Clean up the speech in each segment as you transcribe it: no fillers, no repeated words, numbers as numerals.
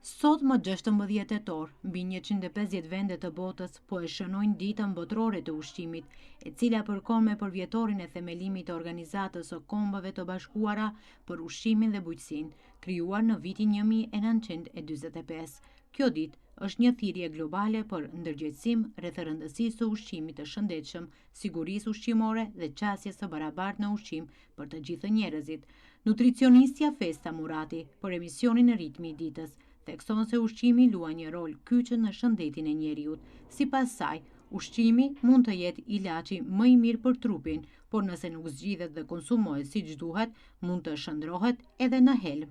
Sot më 16 tetor, mbi 150 vende të botës po e shënojnë ditën botërore të ushqimit, e cila përkon me përvjetorin e themelimit të Organizatës së Kombëve të Bashkuara për Ushqimin dhe Bujqësinë, krijuar në vitin 1945. Kjo ditë është një thirrje globale për ndërgjegjësim rreth rëndësisë së ushqimit të shëndetshëm, sigurisë ushqimore dhe qasjes së barabartë në ushqim për të gjithë njerëzit. Nutricionistja Festa Murati, për emisionin e Ritmi i ditës, thekson se ushqimi luan një rol kyçe në shëndetin e njeriut. Sipas saj, ushqimi mund të jetë ilaçi më i mirë për trupin, por nëse nuk zgjidhet dhe konsumohet siç duhet, mund të shndrohet edhe në helm.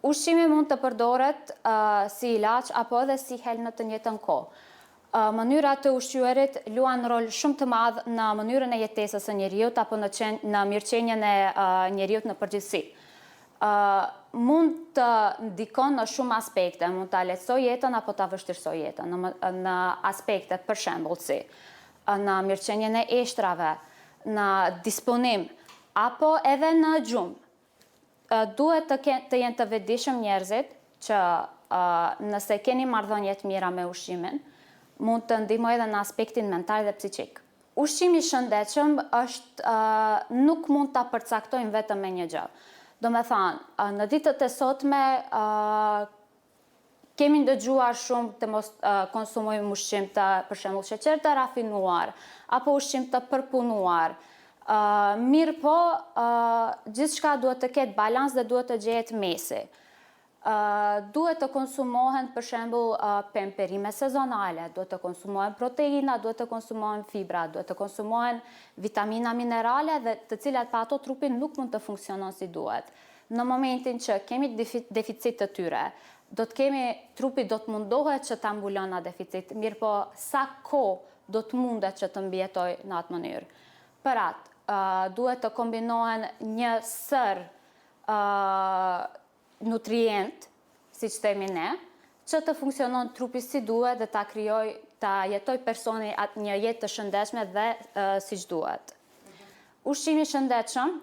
Ushqimi mund të përdoret si ilaç apo edhe si helm në të njëjtën kohë. Mënyrat të ushqyerit luan rol shumë të madh në mënyrën e jetesës së njeriut apo në mirëqenien e njeriut në përgjithësi. Mund të ndikon në shumë aspekte, mund të lehtësoj jetën apo të vështirësoj jetën, në aspekte për shembull si në mirëqenien e eshtrave, në disponim, apo edhe në gjumë. Duhet të jenë të vetëdijshëm njerëzit që nëse keni marrëdhënie të mira me ushqimin, mund të ndihmojë edhe në aspektin mental dhe psiqik. Ushqimi i shëndetshëm nuk mund ta përcaktojmë vetëm me një gjë. Do me thanë, në ditët e sotme kemi ndëgjuar shumë të mos konsumojmë ushqim të, për shembull, sheqer të rafinuar, apo ushqim të përpunuar. Mirë po, gjithçka duhet të ketë balans dhe duhet të gjehet mesi. Duhet të konsumohen, për shembull, pemë perime sezonale, duhet të konsumohen proteina, duhet të konsumohen fibra, duhet të konsumohen vitamina, minerale dhe të cilat pa ato trupi nuk mund të funksionon si duhet. Në momentin që kemi deficit të tyre, trupi do të mundohet që ta mbulon atë deficit, mirë po sa kohë do të mundet që të mbijetoj në atë mënyrë. Për atë, duhet të kombinohen një sër nutrient, si që themi ne, që të funksionon trupi si duhet dhe ta jetoj personi atë një jetë të shëndetshme dhe si që duhet. Ushqimi shëndetshëm,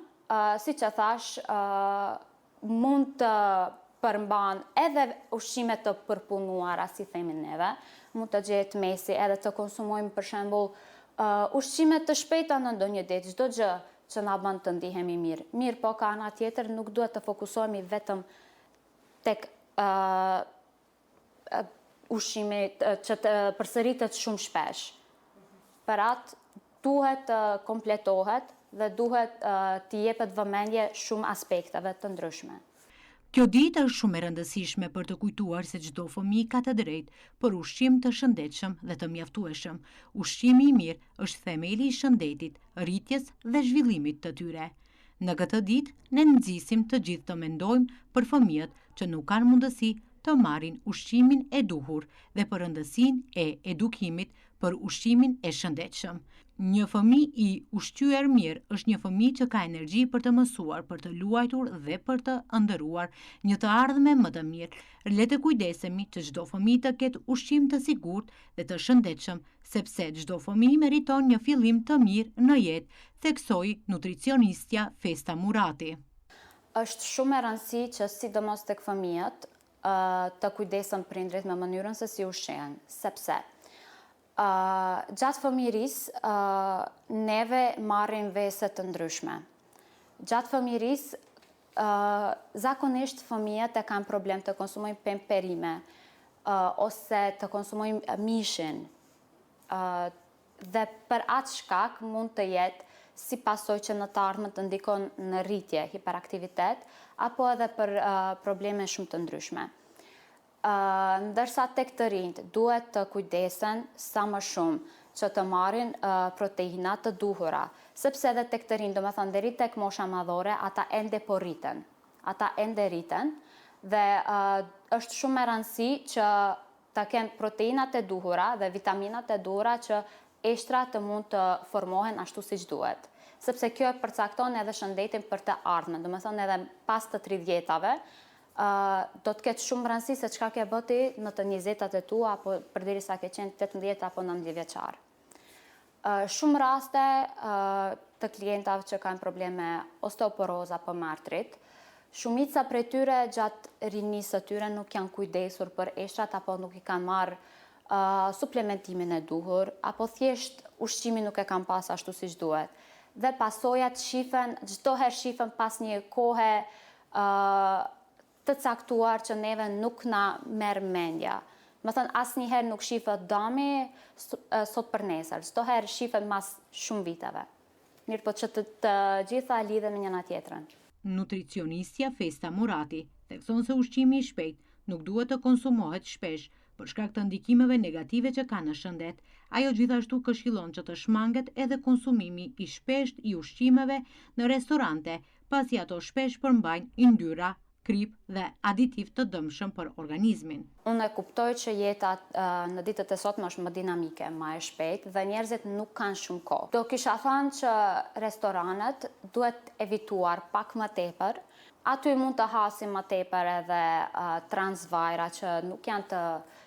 si që thash, mund të përmban edhe ushqime të përpunuara, si themi neve, mund të gjehet mesi edhe të konsumojmë për shembull ushqime të shpejta në ndonjë ditë, çdo gjë që na bën të ndihemi mirë. Mirë, po ka ana tjetër nuk duhet të fokusohemi vetëm tek ushqimi që të përsëritet shumë shpesh. Për atë duhet të kompletohet dhe duhet të jepet vëmendje shumë aspekteve të ndryshme. Kjo ditë është shumë e rëndësishme për të kujtuar se çdo fëmijë ka të drejtë për ushqim të shëndetshëm dhe të mjaftueshëm. Ushqimi i mirë është themeli i shëndetit, rritjes dhe zhvillimit të tyre. Në këtë ditë, ne nxisim të gjithë të mendojmë për fëmijët që nuk kanë mundësi të marrin ushqimin e duhur dhe për rëndësinë e edukimit për ushqimin e shëndetshëm. Një fëmijë i ushqyer mirë është një fëmijë që ka energji për të mësuar, për të luajtur dhe për të ëndërruar një të ardhme më të mirë. Le të kujdesemi që çdo fëmijë të ketë ushqim të sigurt dhe të shëndetshëm, sepse çdo fëmijë meriton një fillim të mirë në jetë, theksoi nutricionistja Festa Murati. Është shumë e rëndësishme që sidomos tek fëmijët të kujdesen prindrit me mënyrën se si ushqehen, sepse gjatë fëmijërisë neve marrim vese të ndryshme. Gjatë fëmijërisë zakonisht fëmijët e kanë problem të konsumojnë pemë perime ose të konsumojnë mishin dhe për atë shkak mund të jetë si pasojë që në të ardhmen të ndikon në rritje, hiperaktivitet, apo edhe për probleme shumë të ndryshme. Ndërsa tek të rinjt duhet të kujdesen sa më shumë që të marrin proteina të duhura, sepse edhe tek të rinjt, do me thënë deri tek mosha madhore, ata ende po rriten. Ata ende rriten dhe është shumë e rëndësishme që ta kenë proteinat e duhura dhe vitaminat e duhura që eshtrat të mund të formohen ashtu siç duhet. Sepse kjo e përcakton edhe shëndetin për të ardhmen, do me thënë edhe pas të 30-tave, do të ketë shumë rëndësi se çka ke bëti në të 20-tat e tua apo përderisa ke qenë 18 apo 19 vjeçar. Shumë raste të klientave që kanë probleme osteoporoz apo me artrit, Shumica prej tyre gjatë rinisë së tyre nuk janë kujdesur për eshrat apo nuk i kanë marrë suplementimin e duhur, apo thjesht ushqimin nuk e kanë pas ashtu siç duhet. Dhe pasojat shifen, çdo herë shifen pas një kohe të caktuar që neve nuk na merr mendja. Më thënë, asnjëherë nuk shifet dami sot për nesër, çdo herë shifen mas shumë viteve. Mirë po që të gjitha lidhen me njëna tjetrën. Nutricionistja Festa Murati thekson se ushqimi i shpejt nuk duhet të konsumohet shpesh për shkak të ndikimeve negative që ka në shëndet. Ajo gjithashtu këshillon që të shmanget edhe konsumimi i shpesht i ushqimeve në restorante, pasi ato shpesh përmbajnë yndyra, krip dhe aditiv të dëmshëm për organizmin. Unë e kuptoj që jeta në ditët e sotme është më dinamike, më e shpejt dhe njerëzit nuk kanë shumë kohë. Do kisha thënë që restoranët duhet evituar pak më tepër. Aty mund të hasim më tepër edhe transvajra që nuk janë të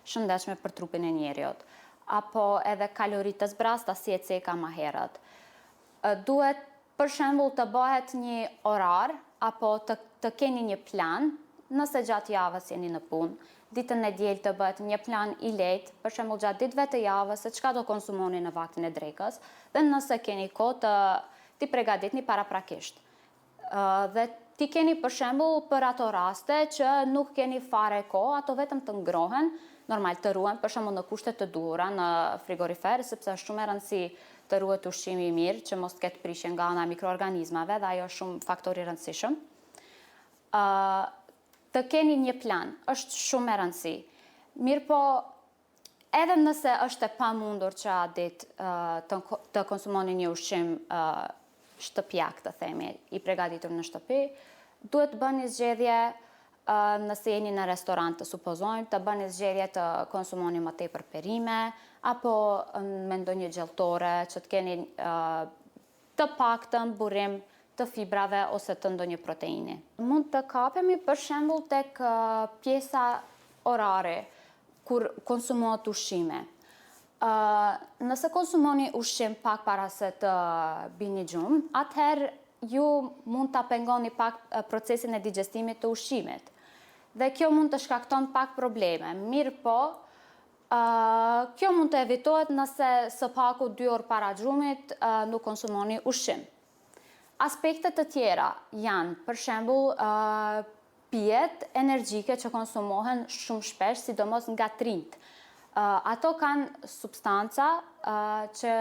shëndetshme për trupin e njeriut, apo edhe kaloritë të zbrasta si e ceka më herët. Duhet për shembull të bëhet një orar apo të keni një plan, nëse gjatë javës jeni në punë, ditën e diel të bëhet një plan i lehtë, për shembull gjatë ditëve të javës se çka do konsumoni në vaktin e drekës, dhe nëse keni kohë t'i përgatitni paraprakisht. Dhe ti keni për shembull për ato raste që nuk keni fare kohë, ato vetëm të ngrohen, normal të ruhen për shembull në kushte të duhura në frigorifer, sepse është shumë e rëndësishme të ruhet ushqimi i mirë, që mos ketë prishje nga ana mikroorganizmave, dhe ajo është shumë faktor i rëndësishëm. Të keni një plan, është shumë e rëndësishme. Mirë po, edhe nëse është e pamundur që a ditë të konsumoni një ushqim shtëpiak, të themi, i përgatitur në shtëpi, duhet të bëni zgjedhje nëse jeni në restorant të supozojmë, të bëni zgjedhje të konsumoni më tepër perime, apo me ndonjë gjelltore që të keni të paktën burim të fibrave ose të ndonjë proteini. Mund të kapemi për shembull tek pjesa orare kur konsumohet ushqime. Nëse konsumoni ushqim pak para se të bini gjumë, atëherë ju mund ta pengoni pak procesin e digestimit të ushqimit. Dhe kjo mund të shkakton pak probleme. Mirë po, kjo mund të evitohet nëse së paku 2 orë para gjumit nuk konsumoni ushqim. Aspektet të tjera janë, për shembull, pijet energjike që konsumohen shumë shpesh, sidomos nga trinjt. Ato kanë substanca që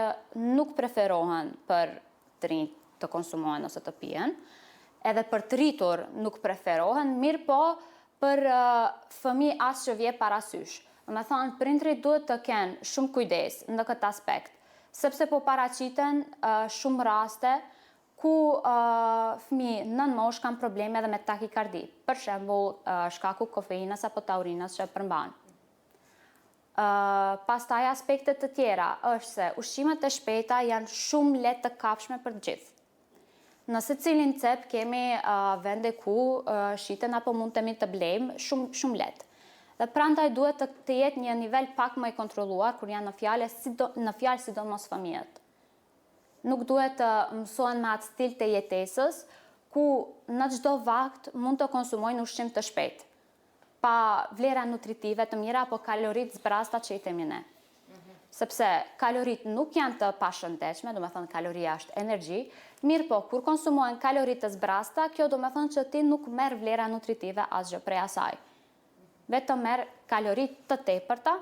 nuk preferohen për trinjt të konsumohen ose të pijen, edhe për të rritur nuk preferohen, mirë po për fëmijë as që vje parasysh. Me thonë, prindrit duhet të kenë shumë kujdes në këtë aspekt, sepse po paraqiten shumë raste ku fëmijë nën moshë kanë probleme edhe me takikardi, për shembull shkaku kofeinës apo taurinës që përmban. Pastaj aspektet të tjera është se ushqimet e shpejta janë shumë lehtë të kapshme për të gjithë. Në secilin cep kemi vende ku shiten apo mund të blejmë shumë lehtë. Dhe prandaj duhet të jetë një nivel pak më i kontrolluar kur janë në fjalë sidomos fëmijët. Nuk duhet të mësohen me atë stil të jetesës ku në çdo vakt mund të konsumojnë ushqim të shpejtë, pa vlera nutritive të mira apo kalorit zbrasta që i themi ne. Sepse kalorit nuk janë të pashëndetshme, do me thënë kaloria është energji, mirë po, kur konsumohen kalorit të zbrasta, kjo do me thënë që ti nuk merr vlera nutritive asgjë prej asaj. Vetëm merr kalorit të tepërta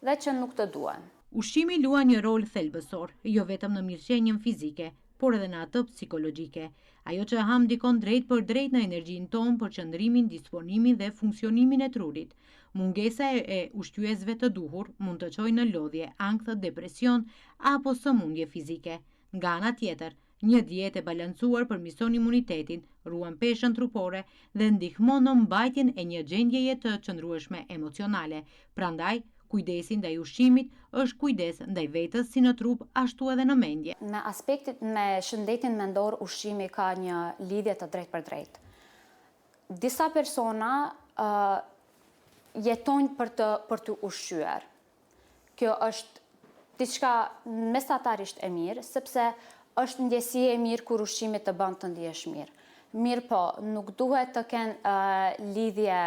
dhe që nuk të duhen. Ushqimi luan një rol thelbësor, jo vetëm në mirëqenien fizike, por edhe në atë psikologjike. Ajo që ham ndikon drejt për drejt në energjinë tonë, për qëndrimin, disponimin dhe funksionimin e trurit. Mungesa e ushqyesve të duhur mund të çojë në lodhje, ankth, depresion apo sëmundje fizike. Nga ana tjetër, një dietë e balancuar përmirëson imunitetin, ruan peshën trupore dhe ndihmon në mbajtjen e një gjendjeje të qëndrueshme emocionale. Prandaj, kujdesi ndaj ushqimit është kujdes ndaj vetes si në trup ashtu edhe në mendje. Me shëndetin mendor, ushqimi ka një lidhje të drejtë për drejtë. Disa persona jetojnë për të ushqyer. Kjo është diçka mesatarisht e mirë, sepse është ndjesi e mirë kur ushqimi të bën të ndihesh mirë. Mirë po, nuk duhet të kenë lidhje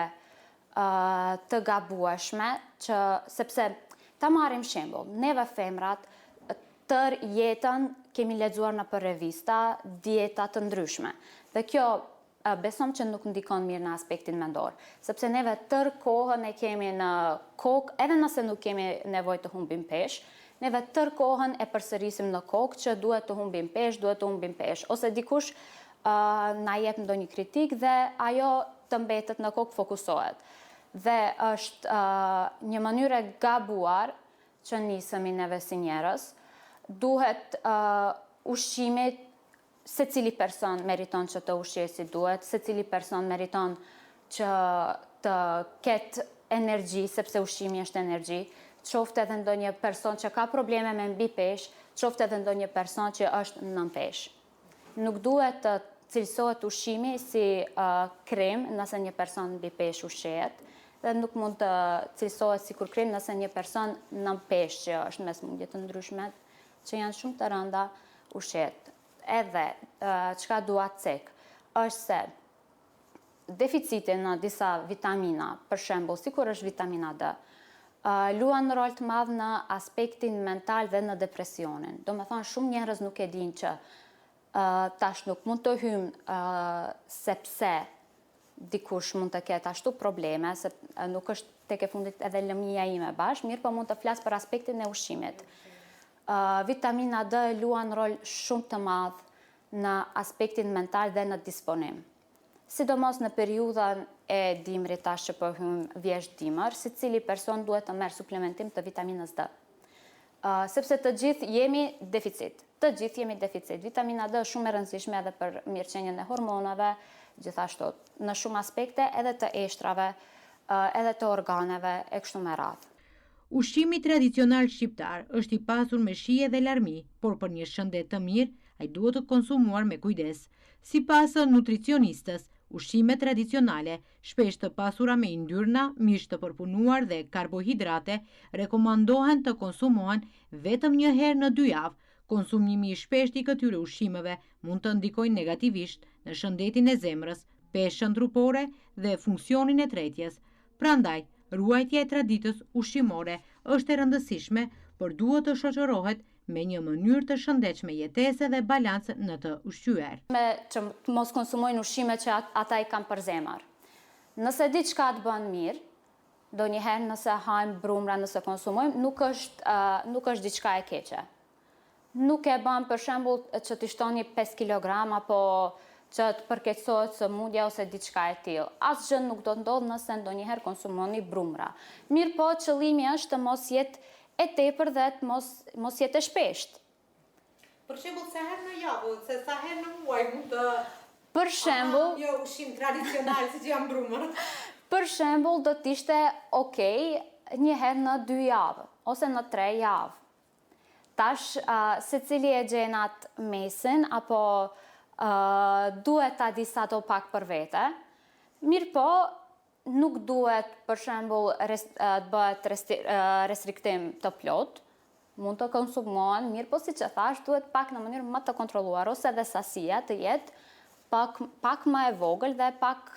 të gabueshme, sepse ta marrim shembull, neve femrat tër jetën kemi lexuar në për revista, dieta të ndryshme. Dhe kjo besom që nuk ndikon mirë në aspektin mendor, sepse neve tër kohën e kemi në kokë, edhe nëse nuk kemi nevojë të humbim peshë, neve tër kohën e përsërisim në kokë që duhet të humbim peshë, ose dikush na jep ndonjë kritik dhe ajo të mbetet në kokë, fokusohet. Dhe është një mënyrë e gabuar që nisemi neve si njerëz, duhet ushqimit, se cili person meriton që të ushqej si duhet, se cili person meriton që të ketë energji, sepse ushqimi është energji, qoftë edhe ndonjë person që ka probleme me mbi peshë, qoftë edhe ndonjë person që është nën peshë. Nuk duhet të cilësohet ushqimi si krem nëse një person mbi peshë ushqehet, dhe nuk mund të cilësohet si kur krem nëse një person nën peshë që është me smundje të ndryshme, që janë shumë të rënda ushqehet. Edhe çka dua të cek është se deficiti në disa vitamina, për shembull, sikur është vitamina D, luan rol të madh në aspektin mental dhe në depresionin. Domethënë shumë njerëz nuk e dinë që tash nuk mund të hyjmë sepse dikush mund të ketë ashtu probleme, se nuk është tek e fundit edhe lëmia ime bashkë, mirë po mund të flas për aspektin e ushqimit. Vitamina D luan rol shumë të madh në aspektin mental dhe në disponim. Sidomos në periudhën e dimrit, tash që po hym vjesht dimër, secili person duhet të merr suplementim të vitaminës D. Sepse të gjithë jemi deficit. Vitamina D është shumë e rëndësishme edhe për mirëqenien e hormonave, gjithashtu në shumë aspekte edhe të eshtrave, edhe të organeve e kështu me radhë. Ushqimi tradicional shqiptar është i pasur me shije dhe larmi, por për një shëndet të mirë, ai duhet të konsumuar me kujdes. Sipas nutricionistës, ushqimet tradicionale, shpesh të pasura me yndyrna, mish të përpunuar dhe karbohidrate, rekomandohen të konsumohen vetëm një herë në 2 javë. Konsumimi i shpeshtë i këtyre ushqimeve mund të ndikojë negativisht në shëndetin e zemrës, peshën trupore dhe funksionin e tretjes. Prandaj, ruajtja e traditës ushqimore është e rëndësishme, por duhet të shoqërohet me një mënyrë të shëndetshme jetese dhe balans në të ushqyer. Me që mos konsumojnë ushqime që ata i kanë për zemër. Nëse diçka të bën mirë, ndonjëherë nëse hajmë brumra, nëse konsumojmë, nuk është diçka e keqe. Nuk e bën për shembull që të shtoni 5 kg apo që të përkeqësohet sëmundja ose diçka e tillë. Asgjë nuk do të ndodhë nëse ndonjëherë konsumoni brumra. Mirë po, qëllimi është të mos jetë e tepër dhe të mos jetë e shpeshtë. Për shembull, sa herë në javë, se sa herë në muaj mund të Për shembull, një ushqim tradicional siç janë brumrat. Për shembull, do të ishte okay një herë në 2 javë ose në 3 javë. Tash secili e gjen atë mesin apo duhet ta di sa do pak për vete. Mirë po, nuk duhet për shembull të bëhet restriktim të plot. Mund të konsumohen, mirë po siç e thash, duhet pak në mënyrë më të kontrolluar ose edhe sasia të jetë pak më e vogël dhe pak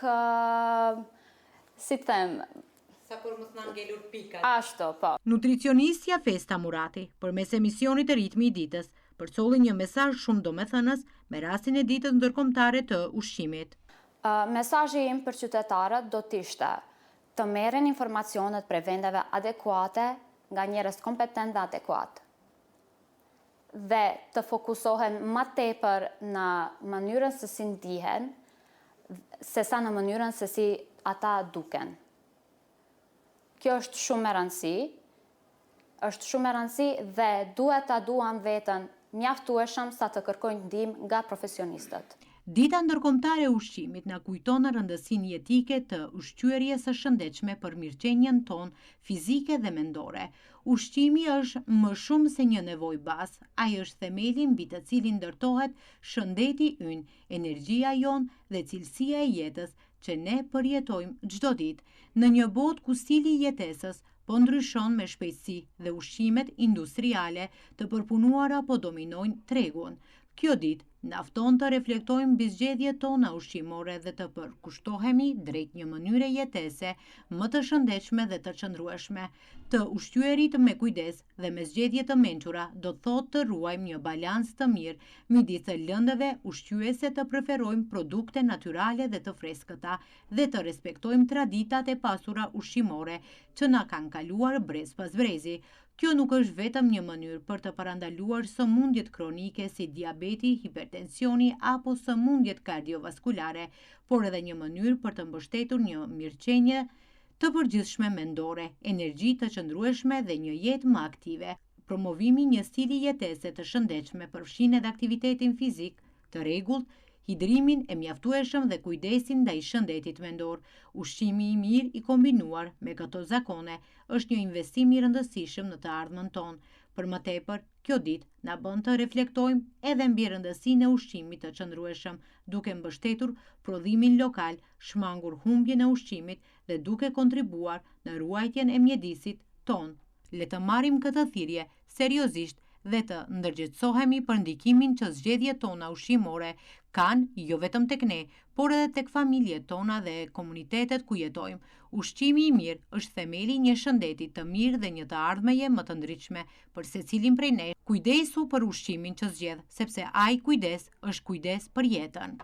si të them, sa për mos na ngelur pikat. Ashtu, po. Nutricionistja Festa Murati, përmes emisionit të Ritmi i ditës, përcolli një mesazh shumë domethënës me rastin e ditës ndërkombëtare të ushqimit. Mesazhi im për qytetarët do të ishte të merren informacionet prej vendeve adekuate nga njerëz kompetent dhe adekuat. Dhe të fokusohen më tepër në mënyrën se si ndihen, sesa në mënyrën se si ata duken. Kjo është shumë e rëndësi dhe duhet ta duan veten mjaftueshëm sa të kërkojnë ndihmë nga profesionistët. Dita ndërkombëtare e ushqimit na kujton rëndësinë jetike të ushqyerjes së shëndetshme për mirëqenien tonë fizike dhe mendore. Ushqimi është më shumë se një nevojë bazë, ai është themeli mbi të cilin ndërtohet shëndeti ynë, energjia jonë dhe cilësia e jetës që ne përjetojmë çdo ditë. Në një botë ku stili i jetesës po ndryshon me shpejtësi dhe ushqimet industriale të përpunuara po dominojnë tregun. Kjo ditë nafton të reflektojmë mbi zgjedhjet tona ushqimore dhe të përkushtohemi drejt një mënyre jetese më të shëndetshme dhe të qëndrueshme. Të ushqyerit me kujdes dhe me zgjedhje të mençura do të thotë të ruajmë një balans të mirë midis të lëndëve ushqyese, të preferojmë produkte natyrale dhe të freskëta dhe të respektojmë traditat e pasura ushqimore që na kanë kaluar brez pas brezi. Kjo nuk është vetëm një mënyrë për të parandaluar sëmundjet kronike si diabeti, hipertensioni apo sëmundjet kardiovaskulare, por edhe një mënyrë për të mbështetur një mirëqenie të përgjithshme mendore, energji të qëndrueshme dhe një jetë më aktive. Promovimi një stili jetese të shëndetshme përfshin edhe aktivitetin fizik të rregullt, hidrimin e mjaftueshëm dhe kujdesin ndaj shëndetit mendor. Ushqimi i mirë i kombinuar me këto zakone është një investim i rëndësishëm në të ardhmen tonë. Për më tepër, kjo ditë na bën të reflektojmë edhe mbi rëndësinë e ushqimit të qëndrueshëm, duke mbështetur prodhimin lokal, shmangur humbjen e ushqimit dhe duke kontribuar në ruajtjen e mjedisit tonë. Le të marrim këtë thirrje seriozisht dhe të ndërgjegjësohemi për ndikimin që zgjedhjet tona ushqimore kanë jo vetëm tek ne, por edhe tek familjet tona dhe komunitetet ku jetojmë. Ushqimi i mirë është themeli një shëndeti të mirë dhe një të ardhmeje më të ndritshme për secilin prej nesh. Kujdesu për ushqimin që zgjedh, sepse ai kujdes është kujdes për jetën.